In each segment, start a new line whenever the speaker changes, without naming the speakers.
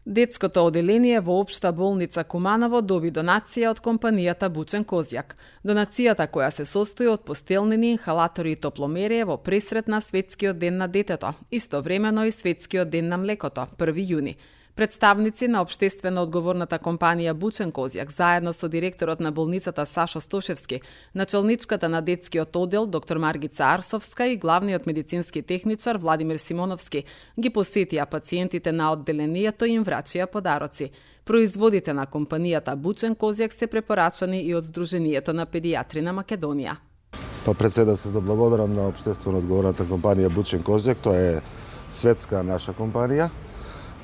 Детското оделение во Општа болница Куманово доби донација од компанијата Бучен Козјак. Донацијата, која се состои од постелнини, инхалатори и топломерие во пресрет на Светскиот ден на детето, истовремено и Светскиот ден на млекото, 1 јуни. Представници на општествено одговорната компанија Бучен Козјак, заедно со директорот на болницата Сашо Стошевски, началничката на детскиот оддел доктор Маргица Арсовска и главниот медицински техничар Владимир Симоновски ги посетија пациентите на одделението и им врачија подароци. Производите на компанијата Бучен Козјак се препорачани и од Сдруженијето на педијатри на Македонија.
Пред се да се заблагодарам на општествено одговорната компанија Бучен Козјак, тоа е светска наша компанија.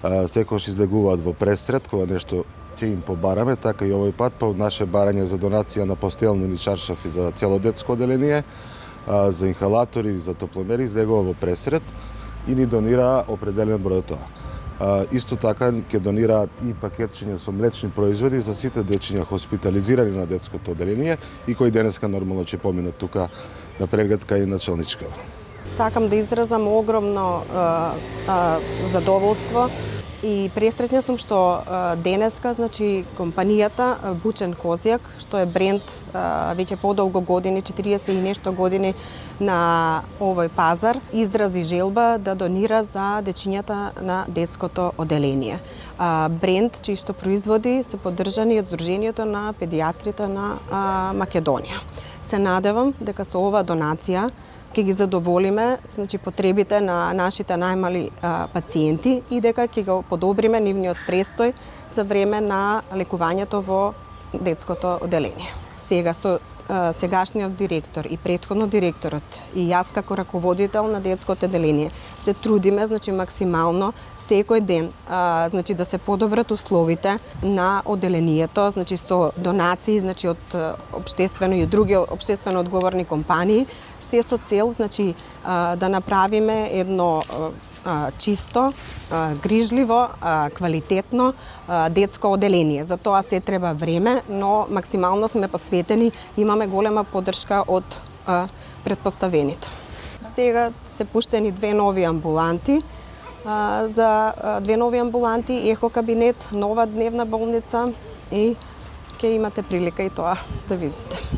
Секојаш излегуваат во пресрет, кога нешто ќе им побараме, така и овој пат по наше барање за донација на постелнини, чаршафи за цело детско оделение, за инхалатори, за топломери, излегува во пресрет и ни донира определен број од тоа. Исто така ќе донираат и пакетчиња со млечни производи за сите дечиња хоспитализирани на детското оделение и кои денеска нормално ќе поминат тука на преглед кај началничкава.
Сакам да изразам огромно задоволство и пресретна сум што денеска, значи, компанијата Бучен Козјак, што е бренд веќе подолго години, 40 и нешто години на овој пазар, изрази желба да донира за дечињата на детското оделение. Бренд чии што производи се поддржани од Сдруженијето на педијатрите на Македонија. Се надевам дека со оваа донација ќе ги задоволиме, значи, потребите на нашите најмали пациенти и дека ќе го подобриме нивниот престој за време на лекувањето во детското оделение. Сега со сегашниот директор и претходно директорот и јас како раководител на детското оделение се трудиме, значи, максимално секој ден, значи, да се подобрат условите на оделението, значи, со донации, значи, од општествено и други општествено одговорни компании, се со цел, значи, да направиме едно чисто, грижливо, квалитетно детско оделение. За тоа се треба време, но максимално сме посветени, имаме голема поддршка од претпоставените. Сега се пуштени две нови амбуланти, ехо кабинет, нова дневна болница и ќе имате прилика и тоа да видите.